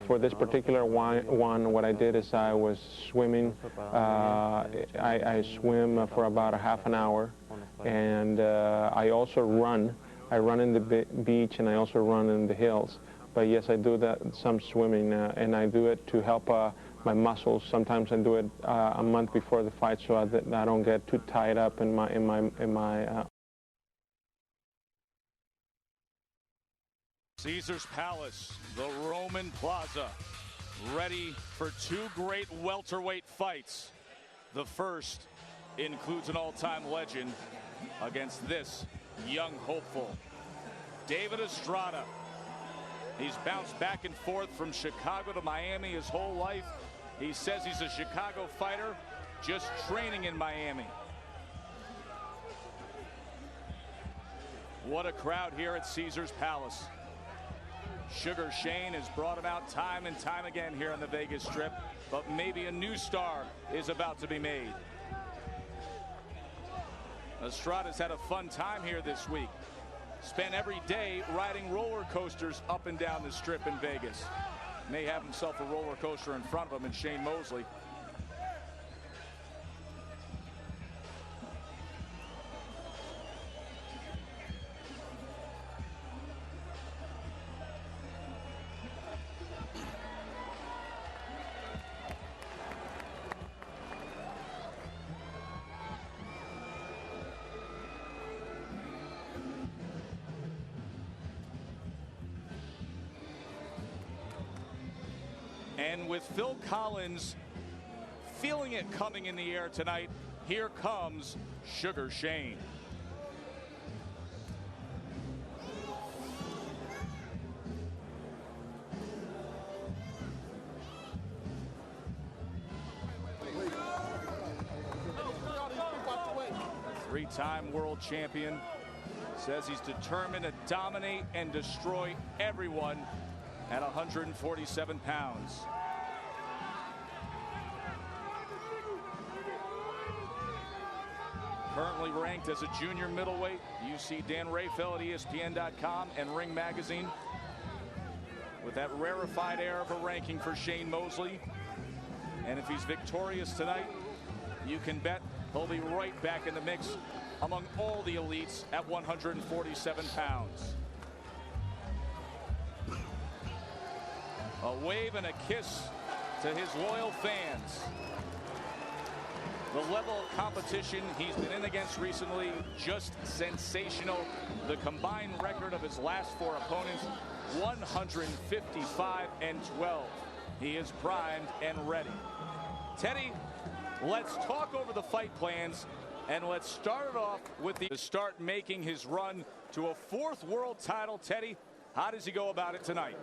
For this particular one, what I did is I was swimming. I swim for about a half an hour, and I also run. I run in the beach, and I also run in the hills. But yes, I do some swimming, and I do it to help my muscles. Sometimes I do it a month before the fight, so that I don't get too tied up in my. Caesar's Palace, the Roman Plaza, ready for two great welterweight fights. The first includes an all-time legend against this young hopeful, Дэвид Эстрada. He's bounced back and forth from Chicago to Miami his whole life. He says he's a Chicago fighter, just training in Miami. What a crowd here at Caesar's Palace. Sugar Shane has brought him out time and time again here on the Vegas Strip, but maybe a new star is about to be made. Estrada's had a fun time here this week. Spent every day riding roller coasters up and down the Strip in Vegas. May have himself a roller coaster in front of him in Shейн Мосли. And with Phil Collins feeling it coming in the air tonight, here comes Sugar Shane. Three-time world champion says he's determined to dominate and destroy everyone at 147 pounds. Currently ranked as a junior middleweight. You see Dan Rayfeld at ESPN.com and Ring Magazine with that rarefied air of a ranking for Shейн Moсли. And if he's victorious tonight, you can bet he'll be right back in the mix among all the elites at 147 pounds. A wave and a kiss to his loyal fans. The level of competition he's been in against recently, just sensational. The combined record of his last four opponents, 155-12. He is primed and ready. Teddy, let's talk over the fight plans, and let's start it off with to start making his run to a fourth world title. Teddy, how does he go about it tonight?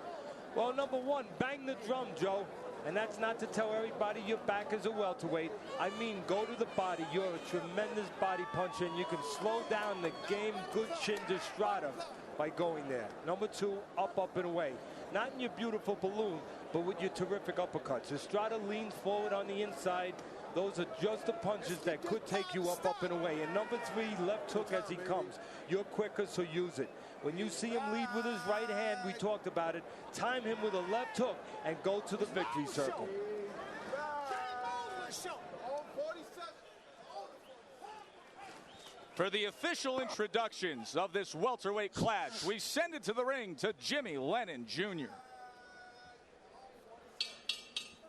Well, number one, bang the drum, Joe. And that's not to tell everybody you're back as a welterweight. I mean, go to the body. You're a tremendous body puncher, and you can slow down the game. Good chin to Estrada by going there. Number two, up, and away. Not in your beautiful balloon, but with your terrific uppercuts. Estrada leans forward on the inside. Those are just the punches that could take you up, and away. And number three, left hook as he comes. You're quicker, so use it. When you see him lead with his right hand, we talked about it, time him with a left hook and go to the victory circle. For the official introductions of this welterweight clash, we send it to the ring to Jimmy Lennon Jr.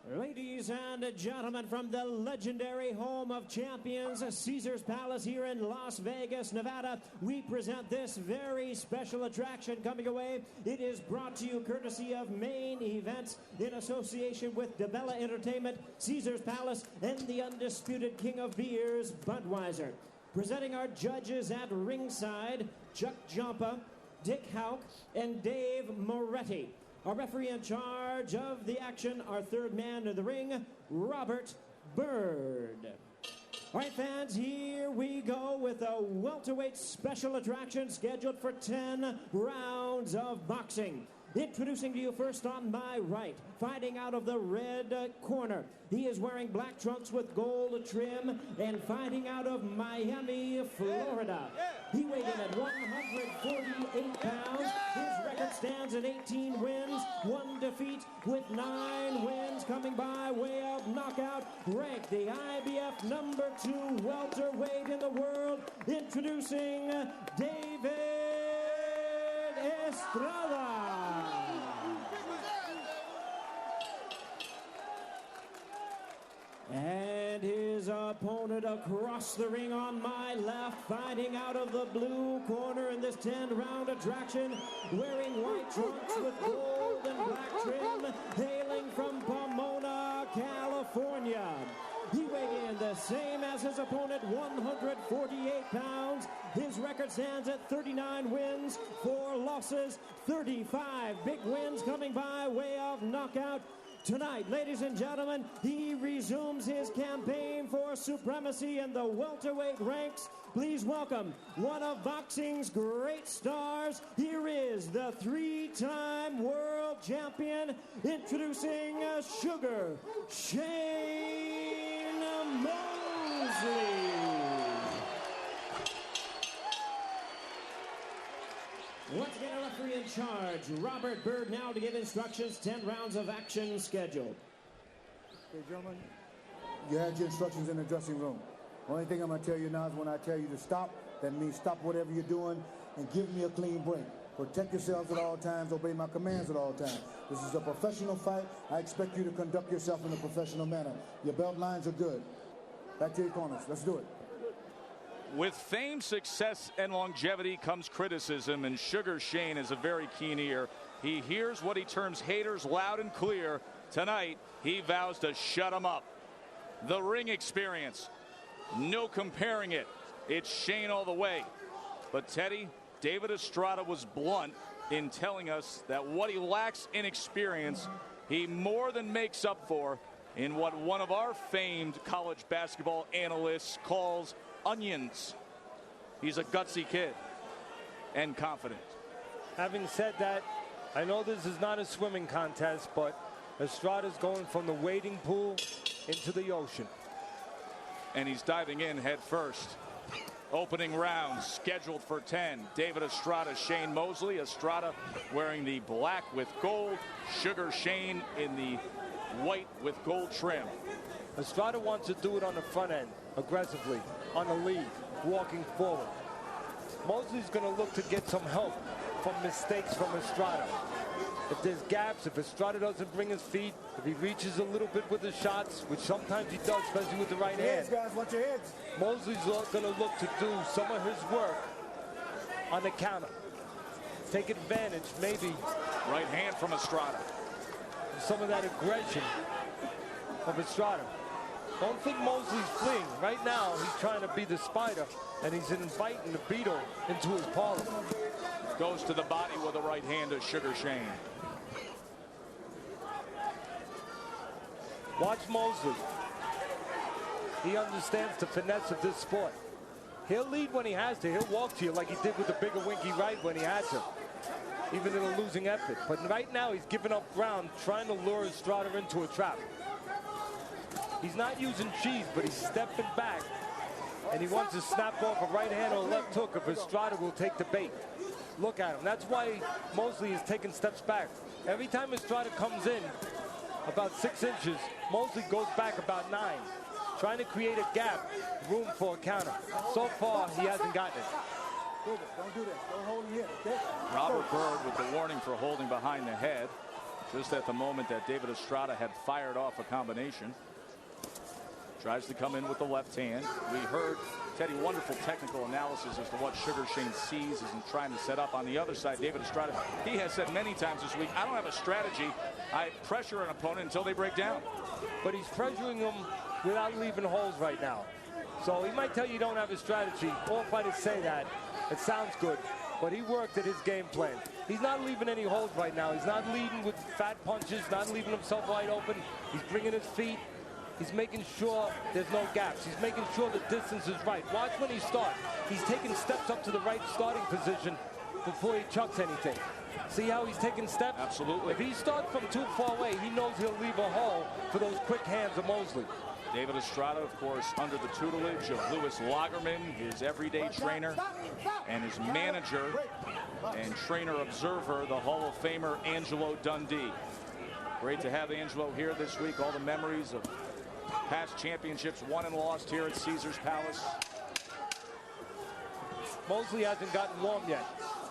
Ladies and gentlemen, from the legendary home of champions, Caesar's Palace here in Las Vegas, Nevada, we present this very special attraction coming away. It is brought to you courtesy of Main Events in association with DeBella Entertainment, Caesar's Palace, and the undisputed king of beers, Budweiser. Presenting our judges at ringside, Chuck Jompa, Dick Houck, and Dave Moretti. Our referee in charge of the action, our third man in the ring, Robert Bird. All right, fans, here we go with a welterweight special attraction scheduled for 10 rounds of boxing. Introducing to you first on my right, fighting out of the red corner. He is wearing black trunks with gold trim and fighting out of Miami, Florida. He weighed in at 148 pounds. His record stands at 18 wins, 1 defeat with 9 wins coming by way of knockout. Ranked the IBF #2 welterweight in the world. Introducing Дэвид Эстрada. And his opponent across the ring on my left, fighting out of the blue corner in this 10-round attraction, wearing white trunks with gold and black trim, hailing from Pomona, California. He weighed in the same as his opponent, 148 pounds. His record stands at 39 wins, 4 losses, 35 big wins coming by way of knockout. Tonight, ladies and gentlemen, he resumes his campaign for supremacy in the welterweight ranks. Please welcome one of boxing's great stars. Here is the 3-time world champion, introducing Sugar Shane Mosley. Once again, a referee in charge, Robert Bird, now to give instructions. 10 rounds of action scheduled. Okay, gentlemen, you had your instructions in the dressing room. Only thing I'm going to tell you now is when I tell you to stop, that means stop whatever you're doing and give me a clean break. Protect yourselves at all times, obey my commands at all times. This is a professional fight. I expect you to conduct yourself in a professional manner. Your belt lines are good. Back to your corners. Let's do it. With fame, success, and longevity comes criticism, and Sugar Shane has a very keen ear. He hears what he terms haters loud and clear. Tonight, he vows to shut them up. The ring experience, no comparing it. It's Shane all the way. But Teddy, Дэвид Estrada was blunt in telling us that what he lacks in experience, he more than makes up for in what one of our famed college basketball analysts calls onions. He's a gutsy kid and confident. Having said that, I know this is not a swimming contest, but Estrada's going from the wading pool into the ocean. And he's diving in head first. Opening round scheduled for 10. Дэвид Estrada, Shane Mosley. Estrada wearing the black with gold. Sugar Shane in the white with gold trim. Estrada wants to do it on the front end, aggressively, on the lead, walking forward. Mosley's going to look to get some help from mistakes from Estrada. If there's gaps, if Estrada doesn't bring his feet, if he reaches a little bit with his shots, which sometimes he does, especially with the right hand. Guys, watch your heads. Mosley's going to look to do some of his work on the counter. Take advantage, maybe. Right hand from Estrada. Some of that aggression of Estrada. Don't think Mosley's fleeing. Right now, he's trying to be the spider, and he's inviting the beetle into his parlor. Goes to the body with a right hand to Sugar Shane. Watch Mosley. He understands the finesse of this sport. He'll lead when he has to. He'll walk to you like he did with the bigger winky right when he had to, even in a losing effort. But right now, he's giving up ground, trying to lure Estrada into a trap. He's not using cheese, but he's stepping back, and he wants to snap off a right hand or a left hook if Estrada will take the bait. Look at him. That's why Mosley is taking steps back. Every time Estrada comes in about 6 inches, Mosley goes back about 9, trying to create a gap, room for a counter. So far, he hasn't gotten it. Don't do that. Don't hold him here, okay? Robert Bird with the warning for holding behind the head, just at the moment that Дэвид Estrada had fired off a combination. Tries to come in with the left hand. We heard, Teddy, wonderful technical analysis as to what Sugar Shane sees and trying to set up. On the other side, Дэвид Estrada, he has said many times this week, I don't have a strategy. I pressure an opponent until they break down. But he's pressuring him without leaving holes right now. So he might tell you don't have a strategy. All fighters say that. It sounds good. But he worked at his game plan. He's not leaving any holes right now. He's not leading with fat punches, not leaving himself wide open. He's bringing his feet. He's making sure there's no gaps. He's making sure the distance is right. Watch when he starts. He's taking steps up to the right starting position before he chucks anything. See how he's taking steps? Absolutely. If he starts from too far away, he knows he'll leave a hole for those quick hands of Mosley. David Estrada, of course, under the tutelage of Louis Lagerman, his everyday trainer, and his manager and trainer observer, the Hall of Famer Angelo Dundee. Great to have Angelo here this week. All the memories of past championships won and lost here at Caesars Palace. Mosley hasn't gotten warm yet,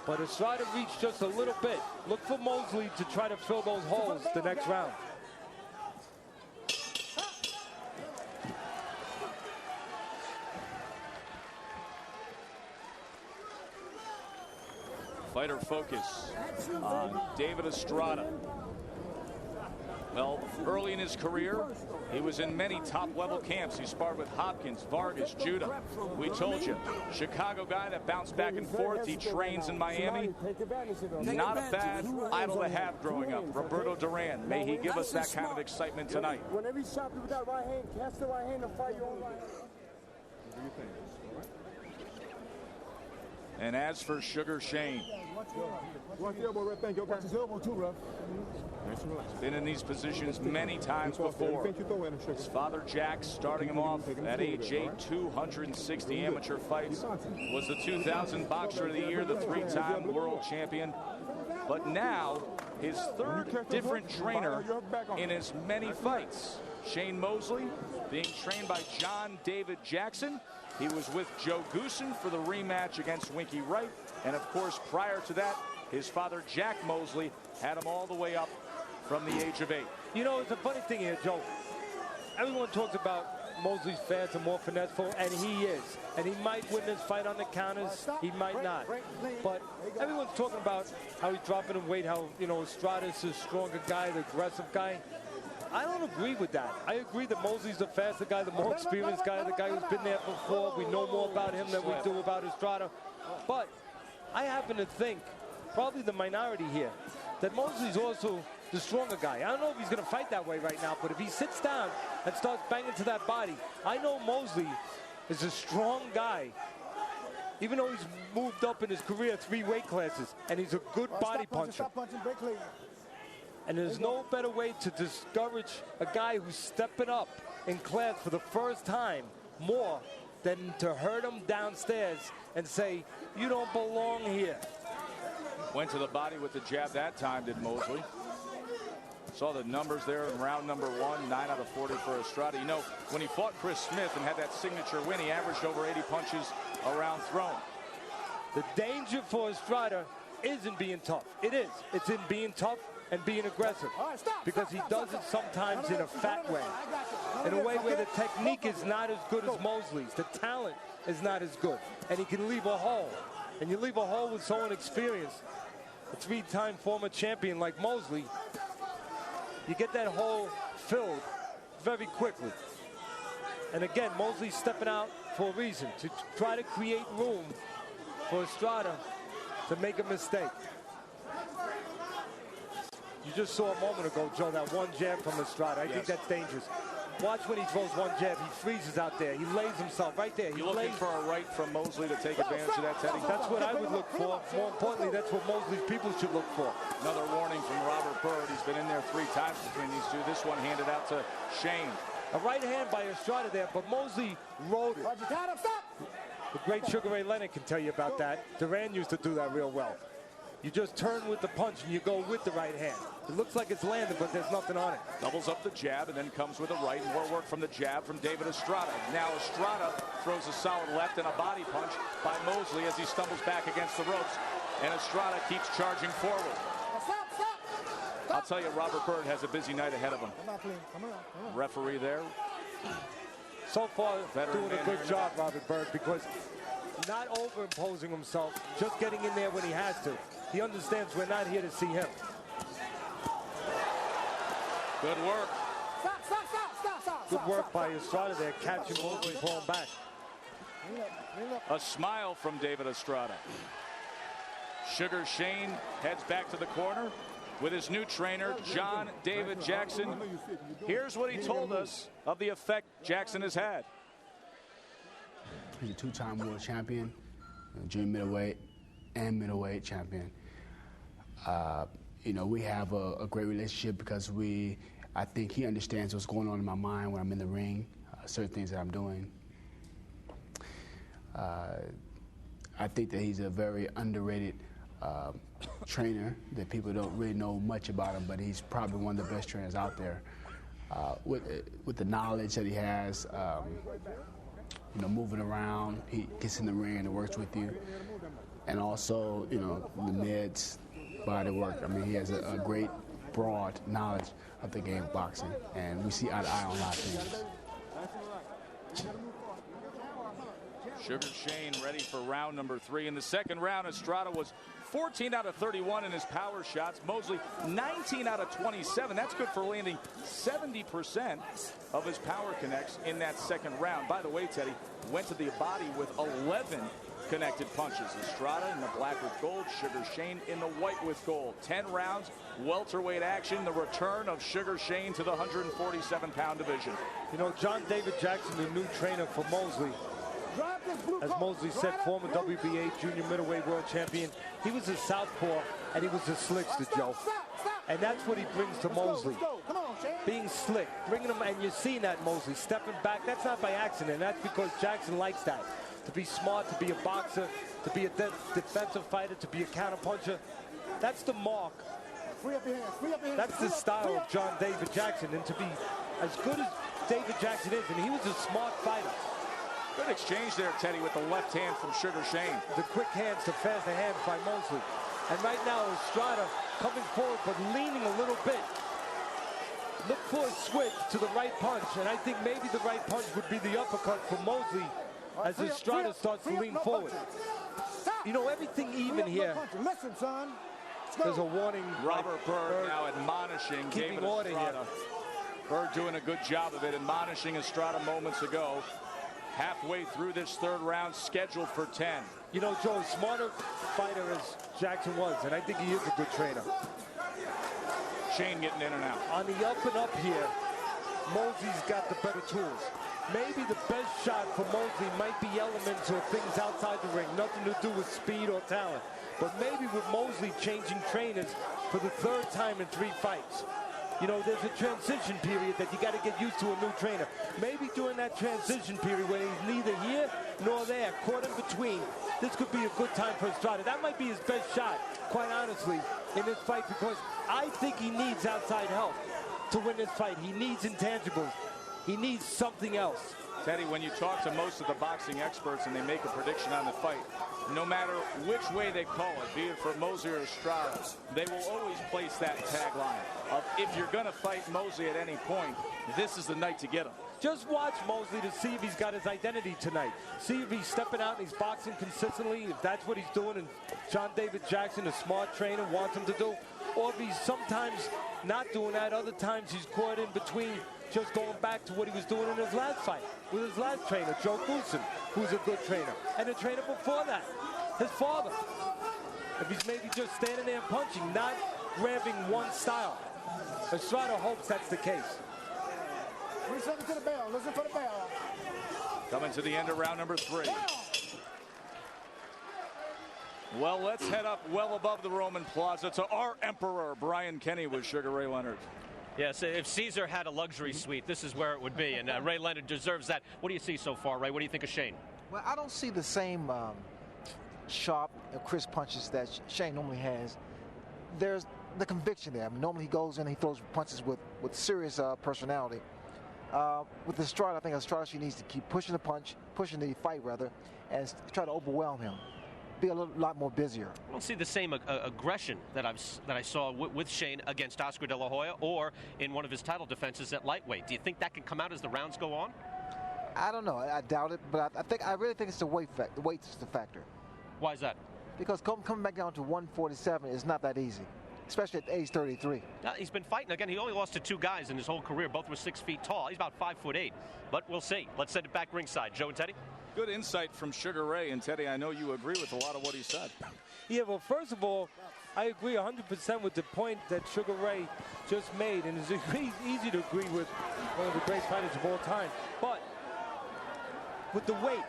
but Estrada reached just a little bit. Look for Mosley to try to fill those holes the next round. Fighter focus on David Estrada. Well, early in his career, he was in many top-level camps. He sparred with Hopkins, Vargas, Judah. We told you, Chicago guy that bounced back and forth. He trains in Miami. Not a bad idol to have growing up. Roberto Duran. May he give us that kind of excitement tonight. Whenever you shot with that right hand, cast the right hand and fight your own right hand. And as for Sugar Shane, been in these positions many times before. His father Jack, starting him off at age 8, 260 amateur fights, was the 2000 Boxer of the Year, the 3-time world champion. But now, his third different trainer in as many fights. Shane Mosley, being trained by John David Jackson. He was with Joe Goosen for the rematch against Winky Wright. And of course, prior to that, his father Jack Mosley had him all the way up from the age of 8. You know, it's a funny thing here, Joe. Everyone talks about Mosley's fast and more finesseful, and he is. And he might win this fight on the counters. He might not. But everyone's talking about how he's dropping in weight, how, you know, Estrada's the stronger guy, the aggressive guy. I don't agree with that. I agree that Mosley's the faster guy, the more experienced guy, the guy who's been there before. We know more about him than we do about Estrada. But I happen to think, probably the minority here, that Mosley's also the stronger guy. I don't know if he's going to fight that way right now, but if he sits down and starts banging to that body, I know Mosley is a strong guy. Even though he's moved up in his career 3 weight classes, and he's a good body puncher. And there's no better way to discourage a guy who's stepping up in class for the first time more than to hurt him downstairs and say, you don't belong here. Went to the body with the jab that time, did Mosley. Saw the numbers there in round number 1, 9 out of 40 for Estrada. You know, when he fought Chris Smith and had that signature win, he averaged over 80 punches a round thrown. The danger for Estrada isn't being tough. It is. It's in being tough and being aggressive, because he does it sometimes in a fat way, in a way where the technique is not as good as Mosley's, the talent is not as good, and he can leave a hole. And you leave a hole with someone experienced, a 3-time former champion like Mosley, you get that hole filled very quickly. And again, Mosley's stepping out for a reason, to try to create room for Estrada to make a mistake. You just saw a moment ago, Joe, that one jab from Estrada. I think that's dangerous. Watch when he throws one jab. He freezes out there. He lays himself right there. You're looking for a right from Mosley to take advantage of that, Teddy? That's what I would look for. More importantly, that's what Mosley's people should look for. Another warning from Robert Byrd. He's been in there 3 times between these two. This one handed out to Shane. A right hand by Estrada there, but Mosley rode it. The great Sugar Ray Leonard can tell you about that. Duran used to do that real well. You just turn with the punch and you go with the right hand. It looks like it's landed, but there's nothing on it. Doubles up the jab and then comes with a right. More work from the jab from David Estrada. Now Estrada throws a solid left and a body punch by Mosley as he stumbles back against the ropes. And Estrada keeps charging forward. I'll tell you, Robert Byrd has a busy night ahead of him. Referee there. So far, doing a good job, Robert Byrd, because not overimposing himself, just getting in there when he has to. He understands we're not here to see him. Good work. Good work by Estrada there, catching Mosley and pulling back. A smile from David Estrada. Sugar Shane heads back to the corner with his new trainer, John David Jackson. Here's what he told us of the effect Jackson has had. He's a 2-time world champion, junior middleweight and middleweight champion. You know, we have a great relationship because I think he understands what's going on in my mind when I'm in the ring, certain things that I'm doing. I think that he's a very underrated trainer, that people don't really know much about him, but he's probably one of the best trainers out there. With the knowledge that he has, you know, moving around, he gets in the ring and works with you. And also, you know, the meds, body work. I mean, he has a great, broad knowledge of the game of boxing, and we see eye to eye on a lot of things. Sugar Shane ready for round number 3. In the second round, Estrada was 14 out of 31 in his power shots. Mosley 19 out of 27. That's good for landing 70% of his power connects in that second round. By the way, Teddy went to the body with 11 connected punches. Estrada in the black with gold, Sugar Shane in the white with gold. 10 rounds, welterweight action, the return of Sugar Shane to the 147-pound division. You know, John David Jackson, the new trainer for Mosley, as Mosley said, former WBA junior middleweight world champion. He was a southpaw and he was a slickster, Joe. And that's what he brings to Mosley. Being slick, bringing him, and you're seeing that Mosley stepping back. That's not by accident. That's because Jackson likes that. To be smart, to be a boxer, to be a defensive fighter, to be a counterpuncher. That's the mark. That's the style of John David Jackson. And to be as good as David Jackson is, and he was a smart fighter. Good exchange there, Teddy, with the left hand from Sugar Shane. The quick hands, the faster hands by Mosley. And right now, Estrada coming forward, but leaning a little bit. Look for a switch to the right punch, and I think maybe the right punch would be the uppercut for Mosley as Estrada starts to lean forward. You know, everything even here. Listen, son. There's a warning. Robert Berg now admonishing keeping David order Estrada. here. Berg doing a good job of it, admonishing Estrada moments ago. Halfway through this third round, scheduled for 10. You know, Joe, smarter fighter as Jackson was, and I think he is a good trainer. Shane getting in and out. On the up and up here, Mosley's got the better tools. Maybe the best shot for Mosley might be elements or things outside the ring, nothing to do with speed or talent. But maybe with Mosley changing trainers for the third time in 3 fights. You know, there's a transition period that you got to get used to a new trainer. Maybe during that transition period when he's neither here nor there, caught in between, this could be a good time for Estrada. That might be his best shot, quite honestly, in this fight, because I think he needs outside help to win this fight. He needs intangibles. He needs something else. Teddy, when you talk to most of the boxing experts and they make a prediction on the fight, no matter which way they call it, be it for Mosley or Estrada, they will always place that tagline of, if you're going to fight Mosley at any point, this is the night to get him. Just watch Mosley to see if he's got his identity tonight. See if he's stepping out and he's boxing consistently, if that's what he's doing, and John David Jackson, a smart trainer, wants him to do. Or if he's sometimes not doing that, other times he's caught in between, just going back to what he was doing in his last fight with his last trainer, Joe Goulson, who's a good trainer. And the trainer before that, his father. If he's maybe just standing there and punching, not grabbing one style. Estrada hopes that's the case. 3 seconds to the bell. Listen for the bell. Coming to the end of round number 3. Well, let's head up well above the Roman Plaza to our emperor, Brian Kenny, with Sugar Ray Leonard. Yes, if Caesar had a luxury suite, this is where it would be, and Ray Leonard deserves that. What do you see so far, Ray? What do you think of Shane? Well, I don't see the same sharp, crisp punches that Shane normally has. There's the conviction there. I mean, normally he goes in and he throws punches with serious personality. With Estrada, I think Estrada, she needs to keep pushing the fight rather, and try to overwhelm him. Be a lot more busier. I don't see the same aggression that I saw with Shane against Oscar De La Hoya or in one of his title defenses at lightweight. Do you think that can come out as the rounds go on? I don't know. I doubt it, but I really think it's the weight factor. The weight is the factor. Why is that? Because coming back down to 147 is not that easy, especially at age 33. He's been fighting. Again, he only lost to 2 guys in his whole career. Both were 6 feet tall. He's about 5'8". But we'll see. Let's send it back ringside. Joe and Teddy? Good insight from Sugar Ray. And Teddy, I know you agree with a lot of what he said. Yeah, well, first of all, I agree 100% with the point that Sugar Ray just made. And it's easy to agree with one of the great fighters of all time. But with the weight,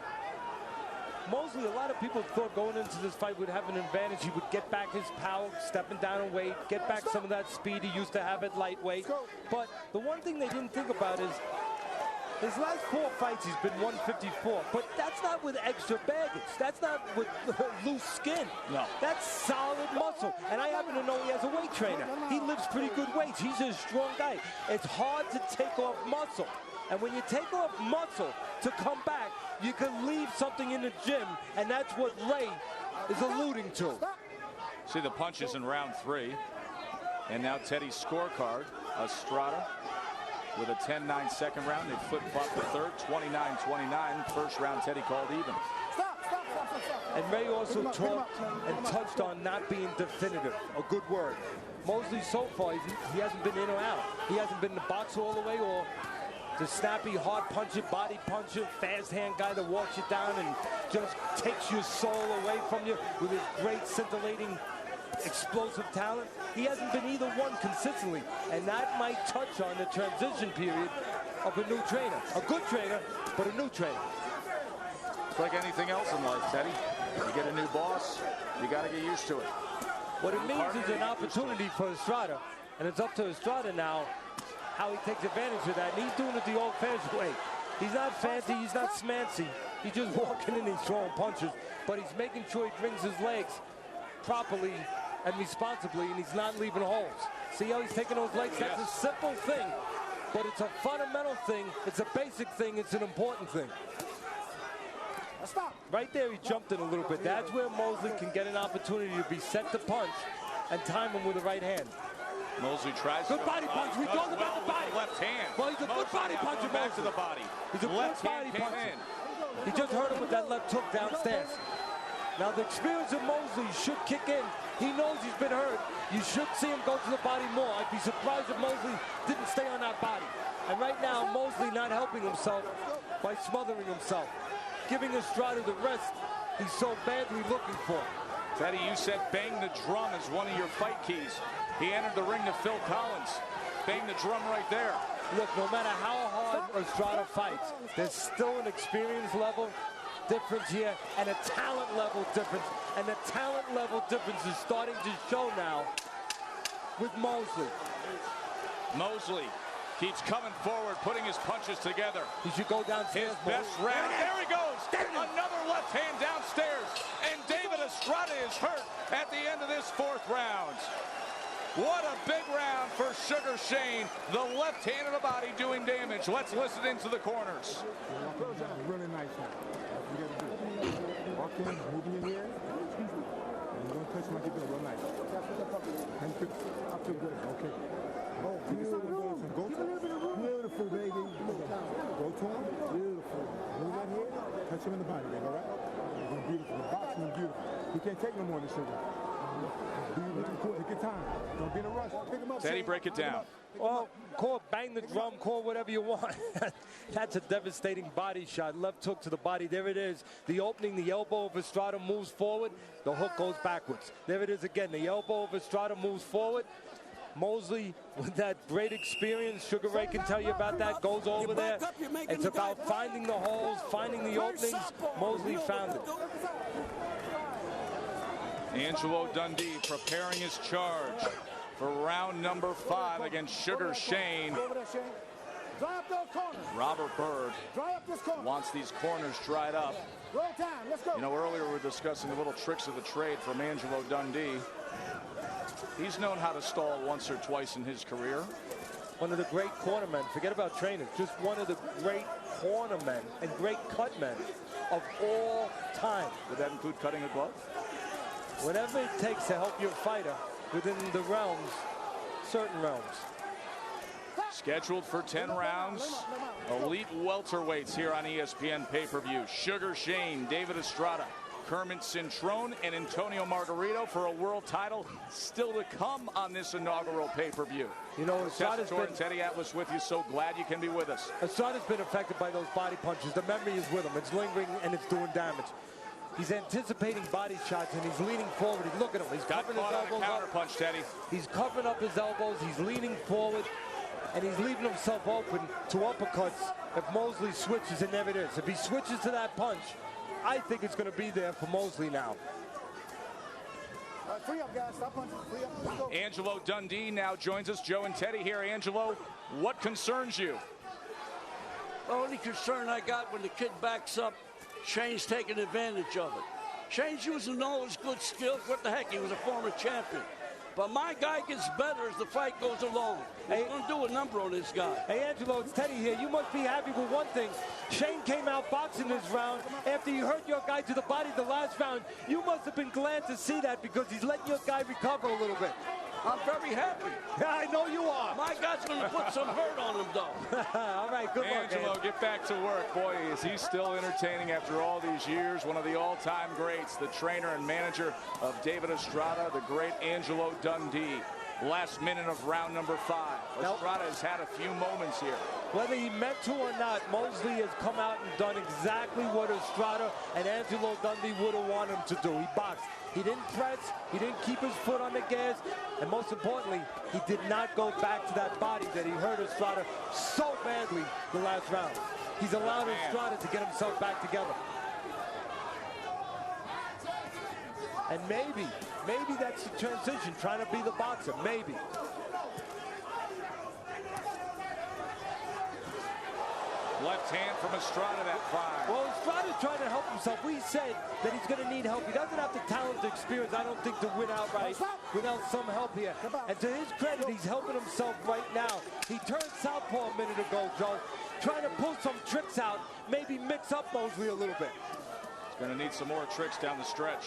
Mosley, a lot of people thought going into this fight would have an advantage. He would get back his power, stepping down in weight, get back some of that speed he used to have at lightweight. But the one thing they didn't think about is his last 4 fights, he's been 154. But that's not with extra baggage. That's not with loose skin. No. That's solid muscle. And I happen to know he has a weight trainer. He lifts pretty good weights. He's a strong guy. It's hard to take off muscle. And when you take off muscle to come back, you can leave something in the gym, and that's what Ray is alluding to. See the punches in round 3. And now Teddy's scorecard. Estrada with a 10-9 second round. They flip-flop the third, 29-29. First round, Teddy called even. And Ray also talked and touched on not being definitive, a good word. Mosley so far, he hasn't been in or out. He hasn't been the boxer all the way or the snappy, hard puncher, body puncher, fast hand guy that walks you down and just takes your soul away from you with his great scintillating explosive talent. He hasn't been either one consistently, and that might touch on the transition period of a new trainer. A good trainer, but a new trainer. It's like anything else in life, Teddy. You get a new boss, you got to get used to it. What it means is an opportunity for Estrada, and it's up to Estrada now how he takes advantage of that, and he's doing it the old-fashioned way. He's not fancy, he's not smancy. He's just walking in and throwing punches, but he's making sure he brings his legs properly and responsibly, and he's not leaving holes. See how he's taking those legs? That's a simple thing, but it's a fundamental thing. It's a basic thing. It's an important thing. Right there, he jumped in a little bit. That's where Mosley can get an opportunity to be set to punch and time him with the right hand. Mosley tries good body punch. We talked about the body. Left hand. Well, he's a good body puncher. Back to the body. He's a good body puncher. He just hurt him with that left hook downstairs. Now the experience of Mosley should kick in. He knows he's been hurt. You should see him go to the body more. I'd be surprised if Mosley didn't stay on that body. And right now, Mosley not helping himself by smothering himself, giving Estrada the rest he's so badly looking for. Teddy, you said bang the drum as one of your fight keys. He entered the ring to Phil Collins. Bang the drum right there. Look, no matter how hard Estrada fights, there's still an experience level difference here and a talent level difference. And the talent level difference is starting to show now with Mosley. Mosley keeps coming forward, putting his punches together. He should go downstairs. His best round. There he goes. Another left hand downstairs. And Дэвид Эстрада is hurt at the end of this 4th round. What a big round for Sugar Shane. The left hand of the body doing damage. Let's listen into the corners. Really nice one. You got to do it. Walk in, moving in here. And you're going to touch him like you're doing real nice. And I feel good. Okay. Oh, beautiful. Go to him. Beautiful, baby. Go to him. Beautiful. Move right here. Touch him in the body, baby. All right? You're going beautiful. The boxing is beautiful. He can't take no more of this sugar. Take your time. Don't be in a rush. Pick him up. Teddy, break it down. Well, call bang the drum, call whatever you want. That's a devastating body shot. Left hook to the body. There it is. The opening, the elbow of Estrada moves forward. The hook goes backwards. There it is again. The elbow of Estrada moves forward. Mosley, with that great experience, Sugar Ray can tell you about that, goes over there. It's about finding the holes, finding the openings. Mosley found it. Angelo Dundee preparing his charge for round number 5 against Sugar Shane. Robert Bird wants these corners dried up. You know, earlier we were discussing the little tricks of the trade from Angelo Dundee. He's known how to stall once or twice in his career. One of the great cornermen, forget about trainers, just one of the great cornermen and great cutmen of all time. Would that include cutting a glove? Whatever it takes to help your fighter within the realms, certain realms. Scheduled for 10 rounds. Elite welterweights here on ESPN pay-per-view. Sugar Shane, Дэвид Эстрада, Kermit Cintrone, and Antonio Margarito for a world title still to come on this inaugural pay-per-view. You know, Estrada's been, Teddy Atlas with you, so glad you can be with us. Estrada's been affected by those body punches. The memory is with him. It's lingering and it's doing damage. He's anticipating body shots and he's leaning forward. Look at him. He's covering his elbows counter punch, Teddy. He's covering up his elbows. He's leaning forward and he's leaving himself open to uppercuts if Mosley switches, and there it is. If he switches to that punch, I think it's going to be there for Mosley now. Free up, guys. Stop punching. Free up. Let's go. Angelo Dundee now joins us. Joe and Teddy here. Angelo, what concerns you? The only concern I got when the kid backs up, Shane's taking advantage of it. Shane's using all his good skills. What the heck? He was a former champion. But my guy gets better as the fight goes along. He's going to do a number on this guy. Hey, Angelo, it's Teddy here. You must be happy with one thing. Shane came out boxing this round after you hurt your guy to the body the last round. You must have been glad to see that because he's letting your guy recover a little bit. I'm very happy. Yeah, I know you are. My guy's going to put some hurt on him, though. All right, good luck, Angelo, get back to work. Boy, is he still entertaining after all these years. One of the all-time greats, the trainer and manager of Дэвид Эстрада, the great Angelo Dundee. Last minute of round number 5. Estrada has had a few moments here. Whether he meant to or not, Mosley has come out and done exactly what Estrada and Angelo Dundee would have wanted him to do. He boxed. He didn't press. He didn't keep his foot on the gas. And most importantly, he did not go back to that body that he hurt Estrada so badly the last round. He's allowed Estrada to get himself back together. And maybe that's the transition, trying to be the boxer, maybe. Left hand from Estrada that five. Well, Estrada's trying to help himself. We said that he's going to need help. He doesn't have the talent, the experience, I don't think, to win outright without some help here. And to his credit, he's helping himself right now. He turned southpaw a minute ago, Joe, trying to pull some tricks out, maybe mix up Mosley a little bit. He's going to need some more tricks down the stretch.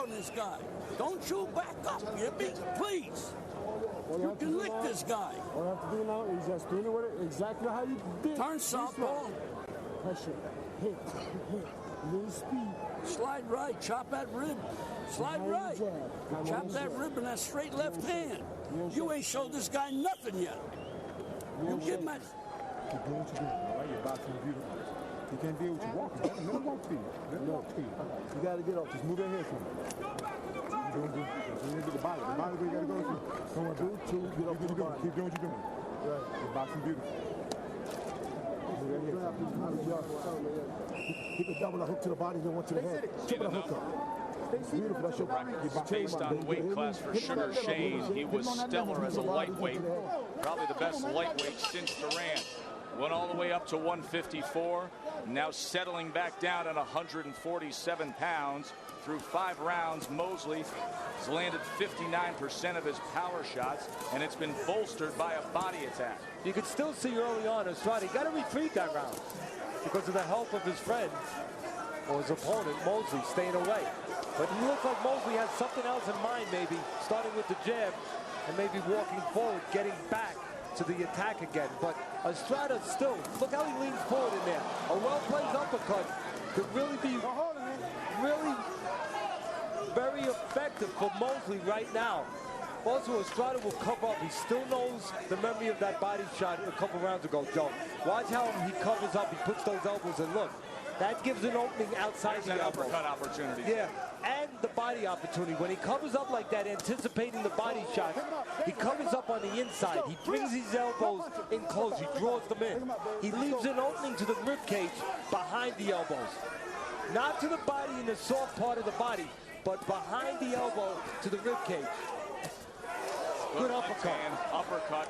This guy. Don't you back up, Gibby, please. You can lick this guy. All you have to do now is just do it with it exactly how you did. Turn southpaw. Pressure. Hit. Little speed. Slide right. Chop that rib. Slide right. Chop that rib in that straight left hand. You ain't showed this guy nothing yet. You give him that. Keep doing what you're doing. All right, you're boxing beautiful. You can't deal with your walking. Let him walk speed. Let him walk speed. You got to get off. Just move that head for me. You're doing good. You get the body. The body where you got to go to. Come on, do two. Get off the body. Keep doing what you're doing. Right. You're boxing beautiful. Keep a double hook to the body, then one to the head. Keep the hook up. Beautiful. That's your body. Based on weight class for Sugar Shane, he was stellar as a lightweight. Probably the best lightweight since Duran. Went all the way up to 154. Now settling back down at 147 pounds. Through 5 rounds, Mosley has landed 59% of his power shots, and it's been bolstered by a body attack. You could still see early on Estrada, he got to retreat that round because of the help of his friend or his opponent, Mosley, staying away. But it looks like Mosley has something else in mind, maybe, starting with the jab and maybe walking forward, getting back to the attack again. But Estrada still, look how he leans forward in there. A well-placed uppercut could really be very effective for Mosley right now. Also, Estrada will cover up. He still knows the memory of that body shot a couple rounds ago, Joe. Watch how he covers up. He puts those elbows, and look, that gives an opening outside the elbow. Uppercut opportunity. Yeah, and the body opportunity. When he covers up like that, anticipating the body shot, he covers up on the inside. He brings his elbows in close. He draws them in. He leaves an opening to the rib cage behind the elbows. Not to the body in the soft part of the body, but behind the elbow to the rib cage. Good uppercut. Uppercut.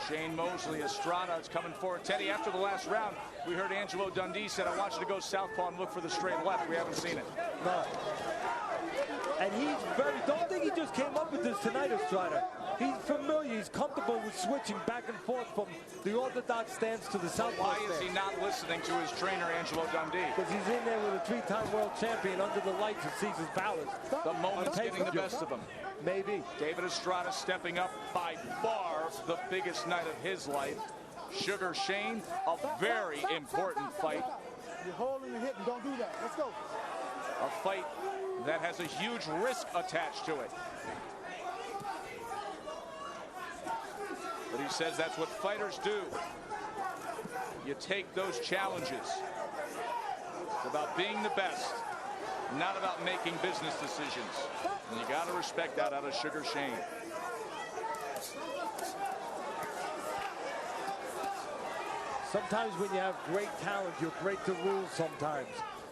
Shane Mosley, Estrada is coming forward. Teddy, after the last round, we heard Angelo Dundee said, I want you to go southpaw and look for the straight left. We haven't seen it. No. And he's don't think he just came up with this tonight, Estrada. He's familiar, he's comfortable with switching back and forth from the orthodox stance to the southpaw stance. Why is he not listening to his trainer, Angelo Dundee? Because he's in there with a 3-time world champion under the lights of Caesar's Palace. The moment's getting the best of him. Maybe. Дэвид Эстрада stepping up, by far the biggest night of his life. Sugar Shane, a very important fight. You're holding and hitting, don't do that. Let's go. A fight that has a huge risk attached to it. But he says that's what fighters do. You take those challenges. It's about being the best. not about making business decisions. And you got to respect that out of Sugar Shane. Sometimes when you have great talent, you break the rules sometimes.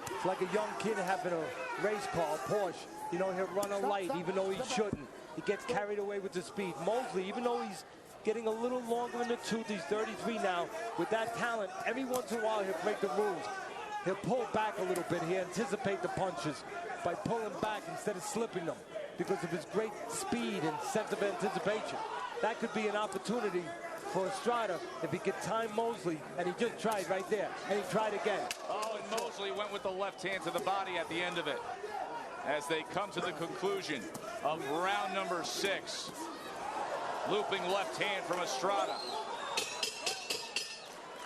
It's like a young kid having a race car, a Porsche. You know, he'll run a light even though he shouldn't. He gets carried away with the speed. Mosley, even though he's getting a little longer in the tooth, he's 33 now. With that talent, every once in a while he'll break the rules. He'll pull back a little bit. He'll anticipate the punches by pulling back instead of slipping them because of his great speed and sense of anticipation. That could be an opportunity for Estrada if he could time Mosley, and he just tried right there, and he tried again. Oh, and Mosley went with the left hand to the body at the end of it as they come to the conclusion of round number 6. Looping left hand from Estrada.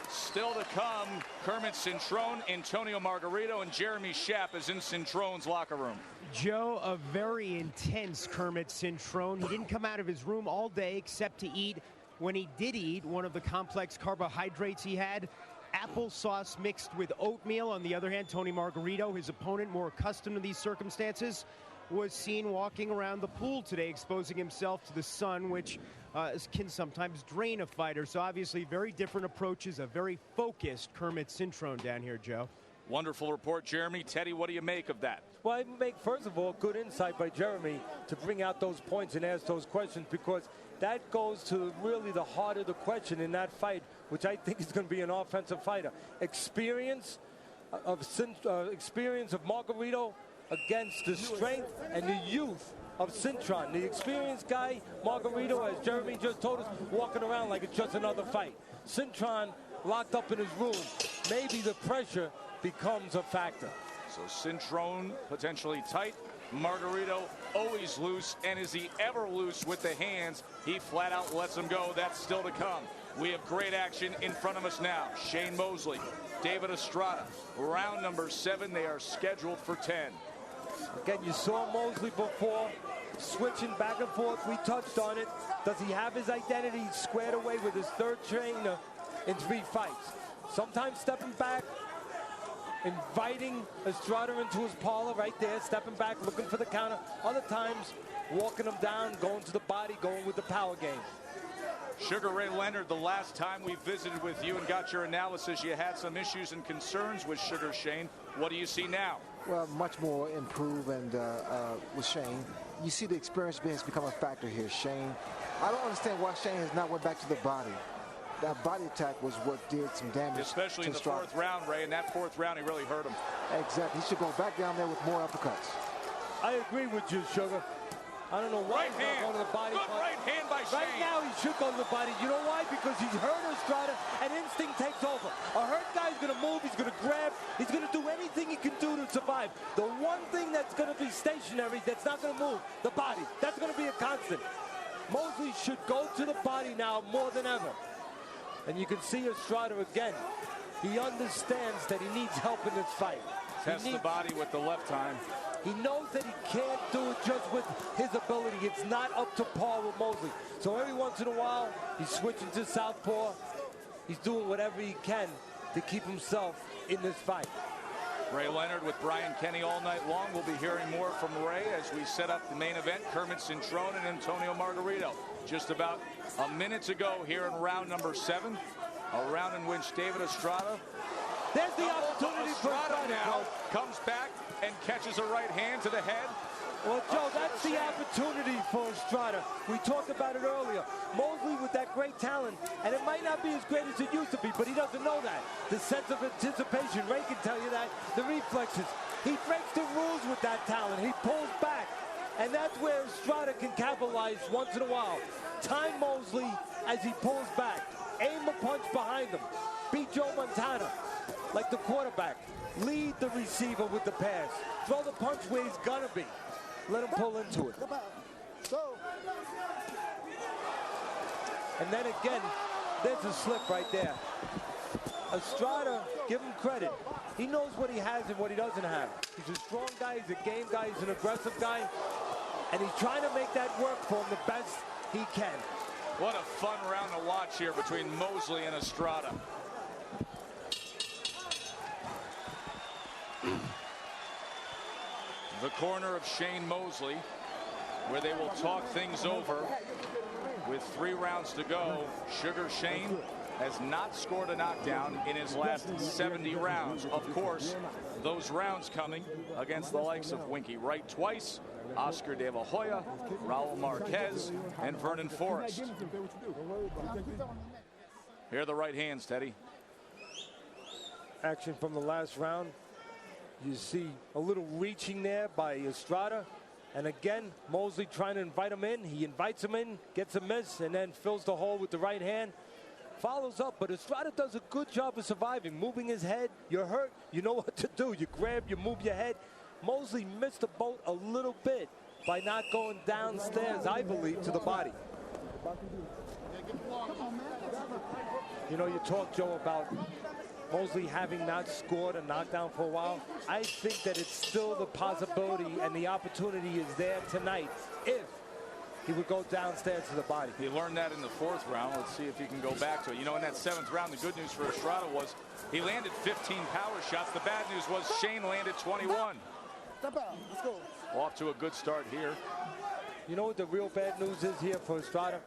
Still to come, Kermit Cintrone, Antonio Margarito, and Jeremy Schaap is in Cintrone's locker room. Joe, a very intense Kermit Cintrone. He didn't come out of his room all day except to eat. When he did eat, one of the complex carbohydrates he had, applesauce mixed with oatmeal. On the other hand, Tony Margarito, his opponent, more accustomed to these circumstances, was seen walking around the pool today, exposing himself to the sun, which can sometimes drain a fighter. So obviously very different approaches, a very focused Kermit Cintrone down here, Joe. Wonderful report, Jeremy. Teddy, what do you make of that? Well, I make, first of all, good insight by Jeremy to bring out those points and ask those questions, because that goes to really the heart of the question in that fight, which I think is going to be an offensive fighter. Experience of Margarito against the strength and the youth of Cintrone. The experienced guy, Margarito, as Jeremy just told us, walking around like it's just another fight. Cintrone locked up in his room. Maybe the pressure becomes a factor. So Cintrone potentially tight. Margarito always loose, and is he ever loose with the hands? He flat out lets him go. That's still to come. We have great action in front of us now. Shane Mosley, Дэвид Эстрада, round number 7. They are scheduled for 10. Again, you saw Mosley before, switching back and forth. We touched on it. Does he have his identity squared away with his third trainer in 3 fights? Sometimes stepping back, inviting Estrada into his parlor right there, stepping back, looking for the counter. Other times, walking him down, going to the body, going with the power game. Sugar Ray Leonard, the last time we visited with you and got your analysis, you had some issues and concerns with Sugar Shane. What do you see now? Well, much more improved, and with Shane, you see the experience has become a factor here. Shane, I don't understand why Shane has not went back to the body. That body attack was what did some damage. Especially in the 4th round, Ray. In that 4th round, he really hurt him. Exactly. He should go back down there with more uppercuts. I agree with you, Sugar. I don't know why he's not going to the body. Good right hand by Shane. Right now, he should go to the body. You know why? Because he's hurt Estrada, and instinct takes over. A hurt guy's going to move. He's going to grab. He's going to do anything he can do to survive. The one thing that's going to be stationary, that's not going to move, the body. That's going to be a constant. Mosley should go to the body now more than ever. And you can see Estrada again. He understands that he needs help in this fight. Test the body with the left time. He knows that he can't do it just with his ability. It's not up to par with Mosley. So every once in a while, he's switching to southpaw. He's doing whatever he can to keep himself in this fight. Ray Leonard with Brian Kenny all night long. We'll be hearing more from Ray as we set up the main event. Kermit Cintrone and Antonio Margarito. Just about a minute to go here in round number 7. A round in which Дэвид Эстрада. There's the opportunity for Estrada now comes back and catches a right hand to the head. Well, Joe, that's the opportunity for Estrada. We talked about it earlier. Mosley with that great talent, and it might not be as great as it used to be, but he doesn't know that. The sense of anticipation, Ray can tell you that. The reflexes. He breaks the rules with that talent. He pulls back, and that's where Estrada can capitalize once in a while. Time Mosley as he pulls back. Aim a punch behind him. Beat Joe Montana like the quarterback. Lead the receiver with the pass. Throw the punch where he's gonna be. Let him pull into it. And then again, there's a slip right there. Estrada, give him credit. He knows what he has and what he doesn't have. He's a strong guy, he's a game guy, he's an aggressive guy. And he's trying to make that work for him the best he can. What a fun round to watch here between Mosley and Estrada. corner of Shейн Mosley, where they will talk things over. With 3 rounds to go, Sugar Shane has not scored a knockdown in his last 70 rounds. Of course, those rounds coming against the likes of Winky Wright twice, Oscar De La Hoya, Raul Marquez, and Vernon Forrest. Here are the right hands, Teddy. Action from the last round. You see a little reaching there by Estrada. And again, Mosley trying to invite him in. He invites him in, gets a miss, and then fills the hole with the right hand. Follows up, but Estrada does a good job of surviving, moving his head. You're hurt, you know what to do. You grab, you move your head. Mosley missed the boat a little bit by not going downstairs, I believe, to the body. You know, you talk, Joe, about Mosley having not scored a knockdown for a while. I think that it's still the possibility and the opportunity is there tonight if he would go downstairs to the body. He learned that in the 4th round. Let's see if he can go back to it. You know, in that 7th round, the good news for Estrada was he landed 15 power shots. The bad news was Shane landed 21. Step out. Let's go. Off to a good start here. You know what the real bad news is here for Estrada?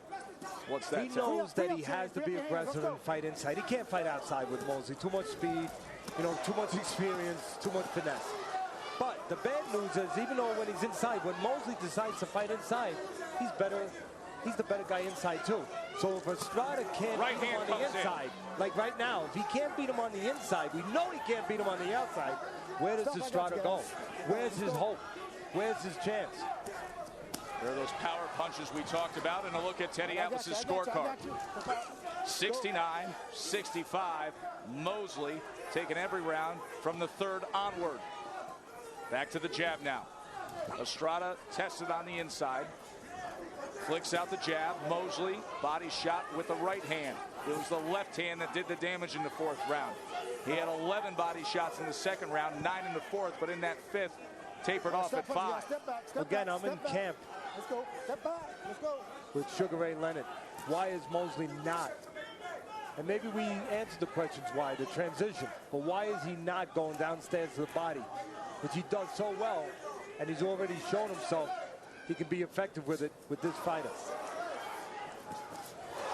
What's that? He knows that he has to be aggressive and fight inside. He can't fight outside with Mosley. Too much speed, you know, too much experience, too much finesse. But the bad news is, even though when he's inside, when Mosley decides to fight inside, he's better. He's the better guy inside too. So if Estrada can't beat him on the inside, like right now, if he can't beat him on the inside, we know he can't beat him on the outside. Where does Estrada go? Where's his hope? Where's his chance? There are those power punches we talked about, and a look at Teddy Atlas' scorecard. 69-65. Mosley taking every round from the 3rd onward. Back to the jab now. Estrada tested on the inside. Flicks out the jab. Mosley, body shot with the right hand. It was the left hand that did the damage in the 4th round. He had 11 body shots in the 2nd round, 9 in the 4th, but in that 5th, tapered off at 5. Again, I'm in camp. Let's go. Step back. Let's go. With Sugar Ray Leonard. Why is Mosley not? And maybe we answered the questions why, the transition. But why is he not going downstairs to the body? Which he does so well, and he's already shown himself he can be effective with it with this fighter.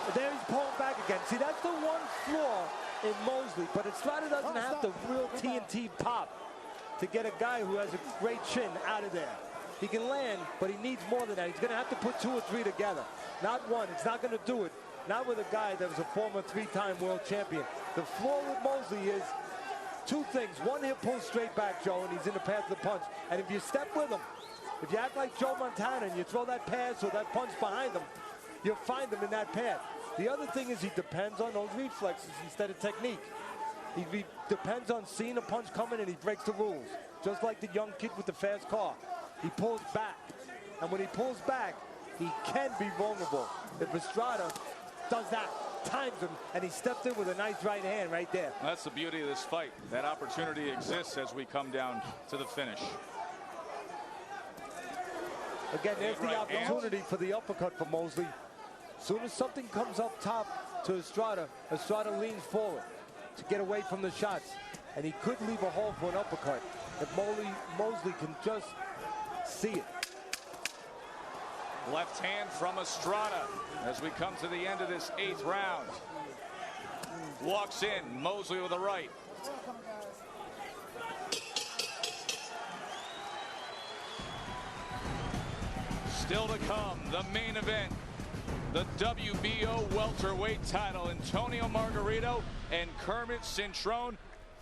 But there he's pulling back again. See, that's the one flaw in Mosley, but Estrada doesn't have the real TNT pop to get a guy who has a great chin out of there. He can land, but he needs more than that. He's going to have to put 2 or 3 together. Not one. It's not going to do it. Not with a guy that was a former 3-time world champion. The flaw with Mosley is 2 things. One, he'll pull straight back, Joe, and he's in the path of the punch. And if you step with him, if you act like Joe Montana and you throw that pass or that punch behind him, you'll find him in that path. The other thing is he depends on those reflexes instead of technique. He depends on seeing a punch coming and he breaks the rules. Just like the young kid with the fast car. He pulls back. And when he pulls back, he can be vulnerable. If Estrada does that, times him, and he stepped in with a nice right hand right there. That's the beauty of this fight. That opportunity exists as we come down to the finish. Again, there's the opportunity for the uppercut for Mosley. As soon as something comes up top to Estrada, Estrada leans forward to get away from the shots. And he could leave a hole for an uppercut if Mosley can just see it. Left hand from Estrada as we come to the end of this 8th round. Walks in, Mosley with a right. Still to come, the main event. The WBO welterweight title. Antonio Margarito and Kermit Cintrone.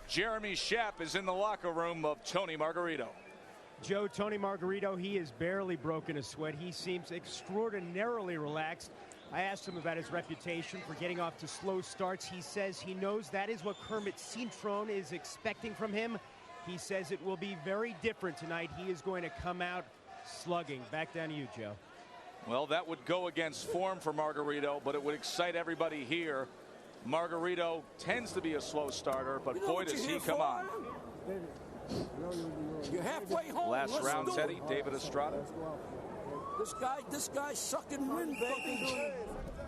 Jeremy Schaap is in the locker room of Tony Margarito. Joe, Tony Margarito, he has barely broken a sweat. He seems extraordinarily relaxed. I asked him about his reputation for getting off to slow starts. He says he knows that is what Kermit Cintrone is expecting from him. He says it will be very different tonight. He is going to come out slugging. Back down to you, Joe. Well, that would go against form for Margarito, but it would excite everybody here. Margarito tends to be a slow starter, but boy, does he come on. You're halfway home. Last round, Teddy, David Estrada. This guy suck and win, baby.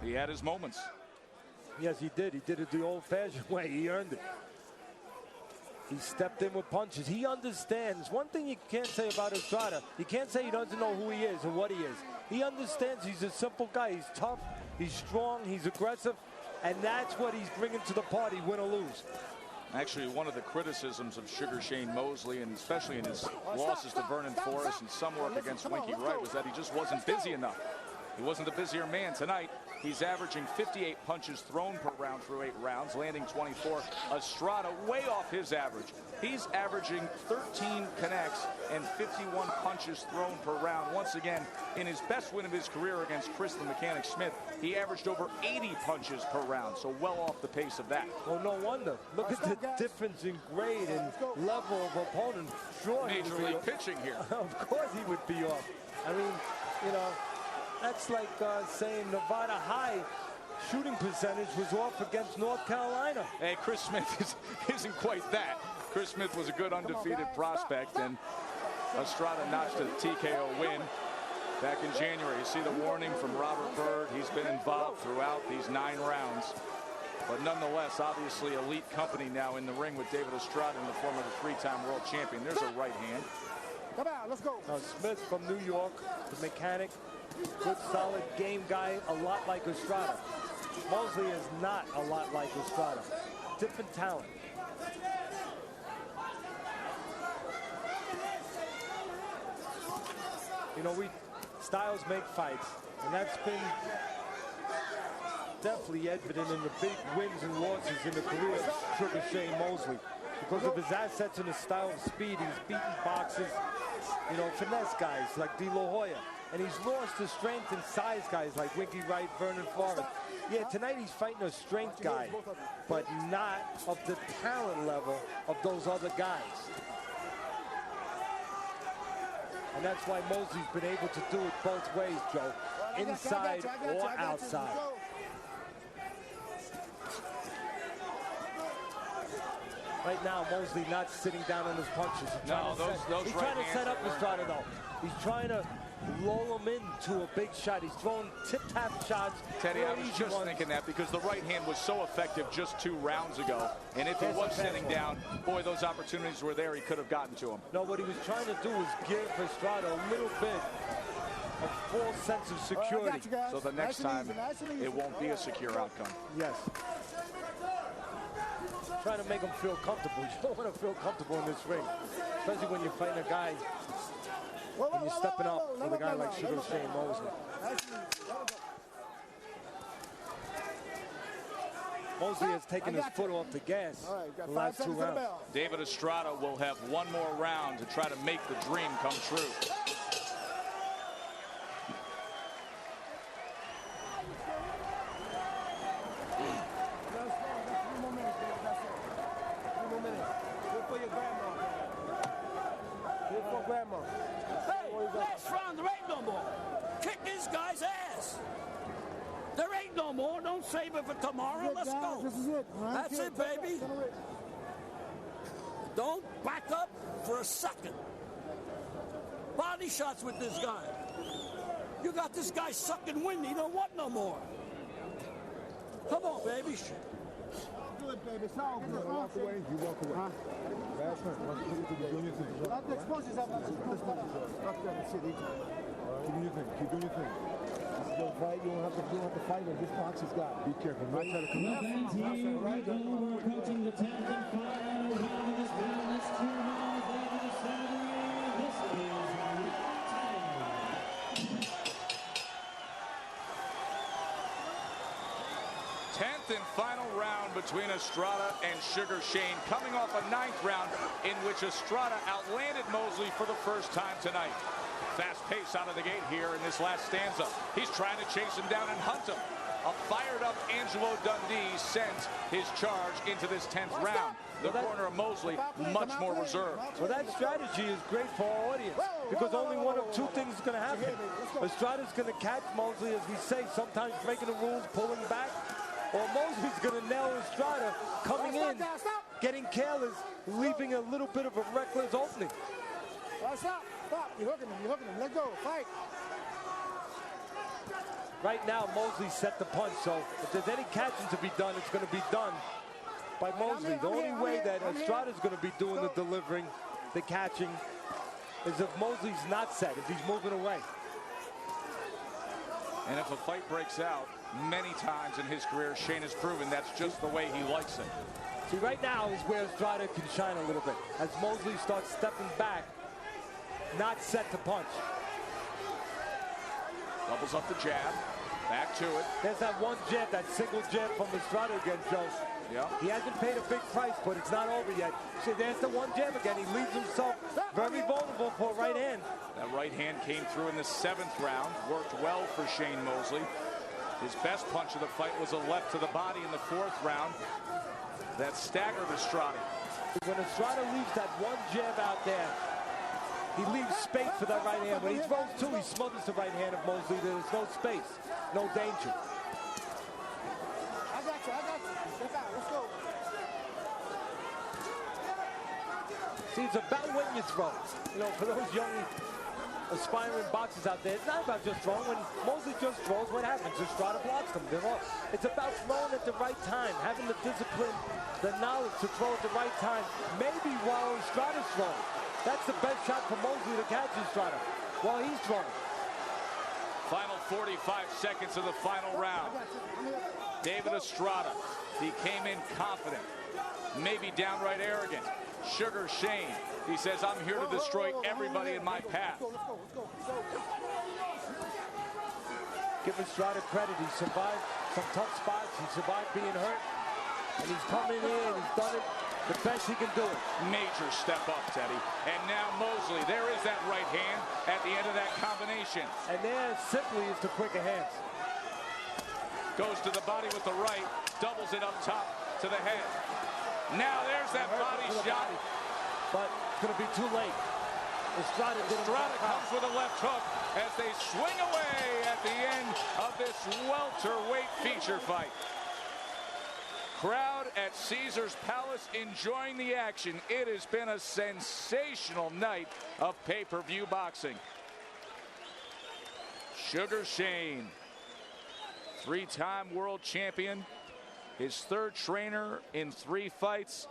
He had his moments. Yes, he did. He did it the old-fashioned way. He earned it. He stepped in with punches. He understands. One thing you can't say about Estrada, you can't say he doesn't know who he is and what he is. He understands he's a simple guy. He's tough, he's strong, he's aggressive, and that's what he's bringing to the party, win or lose. Actually, one of the criticisms of Sugar Shane Mosley, and especially in his losses to Vernon Forrest and some work against Winky Wright, was that he just wasn't busy enough. He wasn't the busier man. Tonight, he's averaging 58 punches thrown per round through 8 rounds, landing 24. Estrada way off his average. He's averaging 13 connects and 51 punches thrown per round. Once again, in his best win of his career against Chris the Mechanic Smith, he averaged over 80 punches per round, so well off the pace of that. Well, no wonder. Look at the difference in grade and level of opponent. Sure, Major league pitching here. Of course he would be off. I mean, you know, that's like saying Nevada High shooting percentage was off against North Carolina. Hey, Chris Smith isn't quite that. Chris Smith was a good undefeated prospect, and Estrada notched a TKO win back in January. You see the warning from Robert Byrd. He's been involved throughout these 9 rounds. But nonetheless, obviously elite company now in the ring with David Estrada in the form of a 3-time world champion. There's a right hand. Come on, let's go. Now Smith from New York, the mechanic, good solid game guy, a lot like Estrada. Mosley is not a lot like Estrada. Different talent. You know, styles make fights, and that's been definitely evident in the big wins and losses in the career of Sugar Shane Mosley. Because of his assets and his style of speed, he's beaten boxers, you know, finesse guys like De La Hoya. And he's lost to strength and size guys like Winky Wright, Vernon Forrest. Yeah, tonight he's fighting a strength guy, but not of the talent level of those other guys. And that's why Mosley's been able to do it both ways, Joe, inside or outside. Right now, Mosley not sitting down on his punches. He's trying to set up Estrada, though. He's trying to lull him into a big shot. He's throwing tip-tap shots. Teddy, I was just thinking that because the right hand was so effective just 2 rounds ago. And if he was sitting down, boy, those opportunities were there. He could have gotten to him. No, what he was trying to do was give Estrada a little bit of false sense of security. So the next time, it won't be a secure outcome. Yes. Trying to make him feel comfortable. You don't want to feel comfortable in this ring, especially when you're fighting a guy and you're stepping up with a guy like Sugar Shane Mosley. Mosley has taken his foot off the gas the last 2 rounds. David Estrada will have 1 more round to try to make the dream come true. Next round, there ain't no more. Kick this guy's ass. There ain't no more. Don't save it for tomorrow. Let's go. This is it. That's it, baby. Don't back up for a second. Body shots with this guy. You got this guy sucking wind. You don't want no more. Come on, baby. Do it, baby. It's all good. You walk away. You walk away. Huh? Last one. Keep doing your thing. Not the exposures up. Keep doing your thing. Keep doing your thing. This is your fight. You don't have to fight with this box has got. Be careful. Not try to come out. We're approaching the 10th and final round of this boneless 2-round Vegas Saturday. This is round 10. 10th and final round between Estrada and Sugar Shane, coming off a 9th round in which Estrada outlanded Mosley for the first time tonight. Fast pace out of the gate here in this last stanza. He's trying to chase him down and hunt him. A fired-up Angelo Dundee sent his charge into this 10th round. The corner of Mosley much more reserved. Well, that strategy is great for our audience because only one of 2 things is going to happen. Estrada's going to catch Mosley, as we say, sometimes breaking the rules, pulling back, or Mosley's going to nail Estrada coming in, getting careless, leaving a little bit of a reckless opening. Stop. You're hooking him. You're hooking him. Let go. Fight. Right now, Mosley set the punch, so if there's any catching to be done, it's going to be done by Mosley. The only way that Estrada's going to be doing the delivering, the catching, is if Mosley's not set, if he's moving away. And if a fight breaks out, many times in his career, Shane has proven that's just the way he likes it. See, right now is where Estrada can shine a little bit. As Mosley starts stepping back, not set to punch. Doubles up the jab, back to it. There's that one jab, that single jab from Estrada again, Joe. Yeah. He hasn't paid a big price, but it's not over yet. See, there's the one jab again. He leaves himself very vulnerable for a right hand. That right hand came through in the 7th round. Worked well for Shane Mosley. His best punch of the fight was a left to the body in the 4th round. That staggered Estrada. When Estrada leaves that one jab out there, he leaves space for that right hand. When he throws two, he smothers the right hand of Mosley. There's no space, no danger. I got you. Step out. Let's go. See, it's about when you throw. You know, for those young aspiring boxers out there, it's not about just throwing. When Mosley just throws, what happens? Estrada blocks them. It's about throwing at the right time, having the discipline, the knowledge to throw at the right time. Maybe while Estrada's throwing. That's the best shot for Mosley to catch Estrada while he's throwing. Final 45 seconds of the final round. David Estrada, he came in confident, maybe downright arrogant. Sugar Shane, he says, I'm here to destroy everybody in my path. Give Estrada credit. He survived some tough spots. He survived being hurt. And he's coming in. He's done it the best he can do it. Major step up, Teddy. And now Mosley, there is that right hand at the end of that combination. And there simply is the quicker hands. Goes to the body with the right, doubles it up top to the head. Now there's that body shot. But it's going to be too late. Estrada comes with a left hook as they swing away at the end of this welterweight feature fight. Crowd at Caesars Palace enjoying the action. It has been a sensational night of pay-per-view boxing. Sugar Shane, 3-time world champion, his 3rd trainer in 3 fights.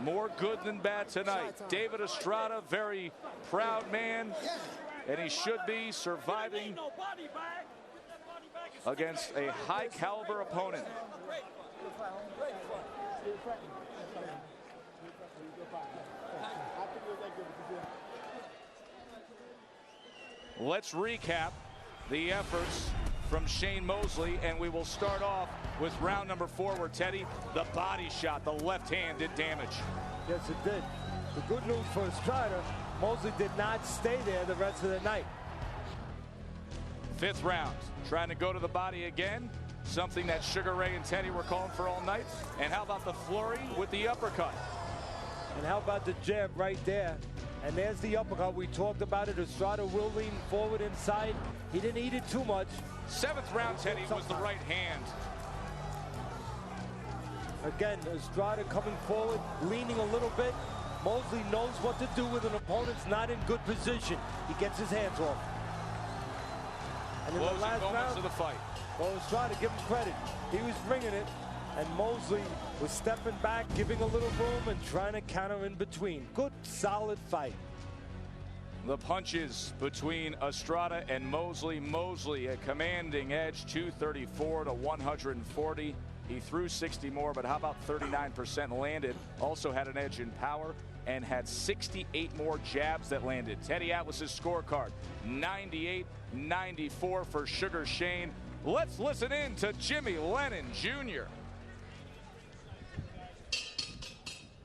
More good than bad tonight. David Estrada, very proud man, and he should be surviving against a high caliber opponent. Let's recap the efforts from Shane Mosley, and we will start off with round number 4, where Teddy, the body shot, the left hand did damage. Yes, it did. The good news for Estrada, Mosley did not stay there the rest of the night. 5th round, trying to go to the body again, something that Sugar Ray and Teddy were calling for all night. And how about the flurry with the uppercut? And how about the jab right there? And there's the uppercut. We talked about it. Estrada will lean forward inside. He didn't eat it too much. 7th round, Teddy, was the right hand. Again, Estrada coming forward, leaning a little bit. Mosley knows what to do with an opponent's not in good position. He gets his hands off. And in the last round of the fight, well, Estrada, give him credit. He was bringing it, and Mosley was stepping back, giving a little room, and trying to counter in between. Good, solid fight. The punches between Estrada and Mosley. Mosley a commanding edge, 234 to 140. He threw 60 more, but how about 39% landed? Also had an edge in power and had 68 more jabs that landed. Teddy Atlas's scorecard, 98-94 for Sugar Shane. Let's listen in to Jimmy Lennon Jr.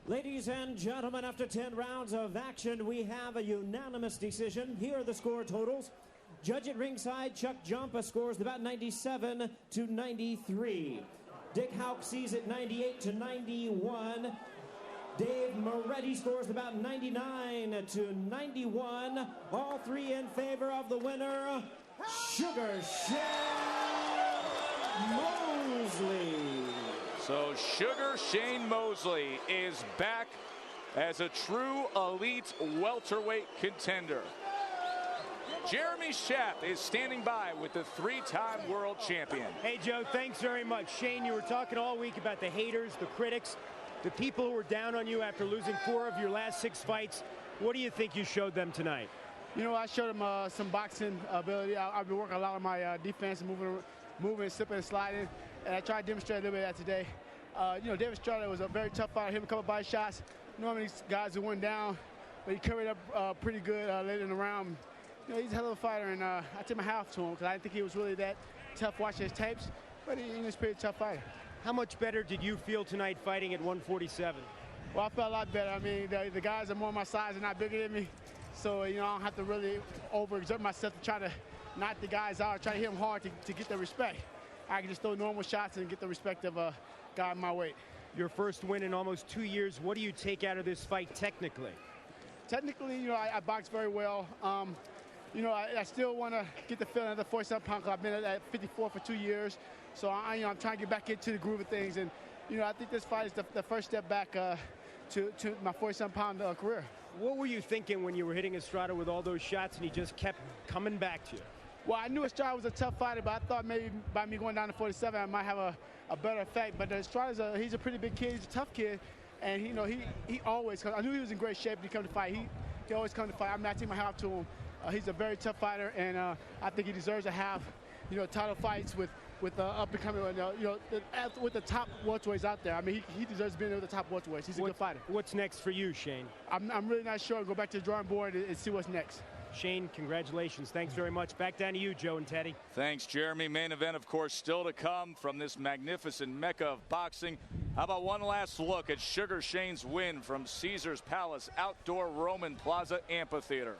Ladies and gentlemen, after 10 rounds of action, we have a unanimous decision. Here are the score totals. Judge at ringside, Chuck Jumpa scores about 97 to 93. Dick Houck sees it 98 to 91. Dave Moretti scores about 99 to 91. All three in favor of the winner, Sugar Shane Mosley. So Sugar Shane Mosley is back as a true elite welterweight contender. Jeremy Schaap is standing by with the 3-time world champion. Hey, Joe, thanks very much. Shane, you were talking all week about the haters, the critics, the people who were down on you after losing 4 of your last 6 fights. What do you think you showed them tonight? You know, I showed them some boxing ability. I've been working a lot on my defense, moving, slipping, and sliding, and I tried to demonstrate a little bit of that today. You know, Дэвид Эстрада was a very tough fighter. Hit him a couple body shots. Normally, these guys who went down, but he carried up pretty good later in the round. You know, he's a hell of a fighter, and I tip my hat off to him because I didn't think he was really that tough watching his tapes, but he's a pretty tough fighter. How much better did you feel tonight fighting at 147? Well, I felt a lot better. I mean, the guys are more my size and not bigger than me, so, you know, I don't have to really overexert myself to try to knock the guys out, try to hit them hard to get the respect. I can just throw normal shots and get the respect of a guy my weight. Your first win in almost 2 years. What do you take out of this fight technically? Technically, you know, I box very well. You know, I still want to get the feeling of the 47-pound club. I've been at 54 for 2 years, so you know, I'm trying to get back into the groove of things. And you know, I think this fight is the first step back to my 47-pound career. What were you thinking when you were hitting Estrada with all those shots and he just kept coming back to you? Well, I knew Estrada was a tough fighter, but I thought maybe by me going down to 47, I might have a better effect. But Estrada's he's a pretty big kid. He's a tough kid, and you know, he always comes. I knew he was in great shape to come to fight. He always comes to fight. I mean, I take my hat off to him. He's a very tough fighter, and I think he deserves to have, you know, title fights with up and coming, you know, with the top welterweights out there. I mean, he deserves to be in with the top welterweights. He's a good fighter. What's next for you, Shane? I'm really not sure. I'll go back to the drawing board and see what's next. Shane, congratulations. Thanks very much. Back down to you, Joe and Teddy. Thanks, Jeremy. Main event, of course, still to come from this magnificent mecca of boxing. How about one last look at Sugar Shane's win from Caesars Palace Outdoor Roman Plaza Amphitheater?